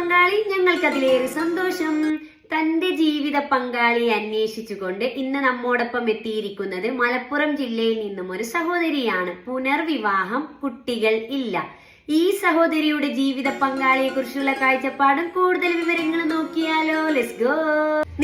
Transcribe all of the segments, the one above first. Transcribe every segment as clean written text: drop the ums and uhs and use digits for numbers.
പങ്കാളി, ഞങ്ങൾക്കതിലേറെ സന്തോഷം. തന്റെ ജീവിത പങ്കാളിയെ അന്വേഷിച്ചുകൊണ്ട് ഇന്ന് നമ്മോടൊപ്പം എത്തിയിരിക്കുന്നത് മലപ്പുറം ജില്ലയിൽ നിന്നും ഒരു സഹോദരിയാണ്. പുനർവിവാഹം, കുട്ടികൾ ഇല്ല. ഈ സഹോദരിയുടെ ജീവിത പങ്കാളിയെ കുറിച്ചുള്ള കാഴ്ചപ്പാടും കൂടുതൽ വിവരങ്ങൾ നോക്കിയാലോ? Let's go.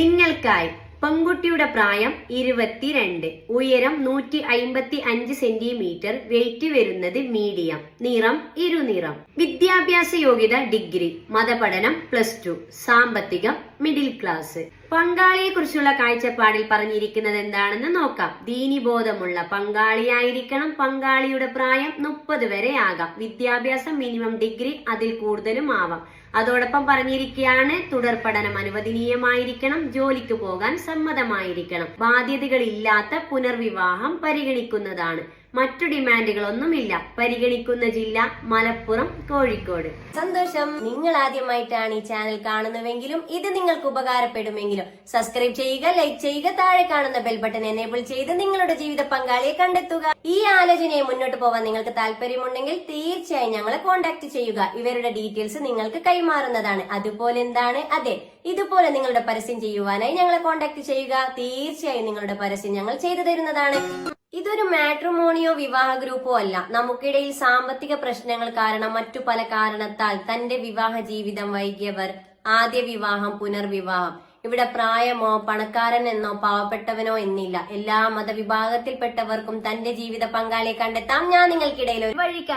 നിങ്ങൾക്കായി പെൺകുട്ടിയുടെ പ്രായം 22, ഉയരം 155 സെന്റിമീറ്റർ, വെയിറ്റ് വരുന്നത് മീഡിയം, നിറം ഇരുനിറം, വിദ്യാഭ്യാസ യോഗ്യത ഡിഗ്രി, മതപഠനം +2, സാമ്പത്തികം മിഡിൽ ക്ലാസ്. പങ്കാളിയെ കുറിച്ചുള്ള കാഴ്ചപ്പാടിൽ പറഞ്ഞിരിക്കുന്നത് എന്താണെന്ന് നോക്കാം. ദീനിബോധമുള്ള പങ്കാളിയായിരിക്കണം. പങ്കാളിയുടെ പ്രായം 30 വരെ ആകാം. വിദ്യാഭ്യാസം മിനിമം ഡിഗ്രി, അതിൽ കൂടുതലും ആവാം. അതോടൊപ്പം പറഞ്ഞിരിക്കുകയാണ്, തുടർ പഠനം അനുവദനീയമായിരിക്കണം. ജോലിക്ക് പോകാൻ സമ്മതമായിരിക്കണം. ബാധ്യതകളില്ലാത്ത പുനർവിവാഹം പരിഗണിക്കുന്നതാണ്. മറ്റു ഡിമാൻഡുകളൊന്നുമില്ല. പരിഗണിക്കുന്ന ജില്ല മലപ്പുറം, കോഴിക്കോട്. സന്തോഷം. നിങ്ങൾ ആദ്യമായിട്ടാണ് ഈ ചാനൽ കാണുന്നുവെങ്കിലും ഇത് നിങ്ങൾക്ക് ഉപകാരപ്പെടുമെങ്കിലും സബ്സ്ക്രൈബ് ചെയ്യുക, ലൈക്ക് ചെയ്യുക, താഴെ കാണുന്ന ബെൽ ബട്ടൺ എനേബിൾ ചെയ്ത് നിങ്ങളുടെ ജീവിത പങ്കാളിയെ കണ്ടെത്തുക. ഈ ആലോചനയെ മുന്നോട്ട് പോകാൻ നിങ്ങൾക്ക് താല്പര്യമുണ്ടെങ്കിൽ തീർച്ചയായും ഞങ്ങളെ കോൺടാക്ട് ചെയ്യുക. ഇവരുടെ ഡീറ്റെയിൽസ് നിങ്ങൾക്ക് കൈമാറുന്നതാണ്. അതുപോലെ എന്താണ്, അതെ, ഇതുപോലെ നിങ്ങളുടെ പരസ്യം ചെയ്യുവാനായി ഞങ്ങളെ കോൺടാക്ട് ചെയ്യുക. തീർച്ചയായും നിങ്ങളുടെ പരസ്യം ഞങ്ങൾ ചെയ്തു തരുന്നതാണ്. ഇതൊരു മാട്രിമോണിയോ വിവാഹ ഗ്രൂപ്പോ അല്ല. നമുക്കിടയിൽ സാമ്പത്തിക പ്രശ്നങ്ങൾ കാരണം മറ്റു പല കാരണത്താൽ തന്റെ വിവാഹ ജീവിതം വൈകിയവർ, ആദ്യ വിവാഹം, പുനർവിവാഹം. ഇവിടെ പ്രായമോ പണക്കാരൻ എന്നോ പാവപ്പെട്ടവനോ എന്നില്ല. എല്ലാ മതവിഭാഗത്തിൽപ്പെട്ടവർക്കും തന്റെ ജീവിത പങ്കാളിയെ കണ്ടെത്താം. ഞാൻ നിങ്ങൾക്കിടയിൽ ഒരു വഴി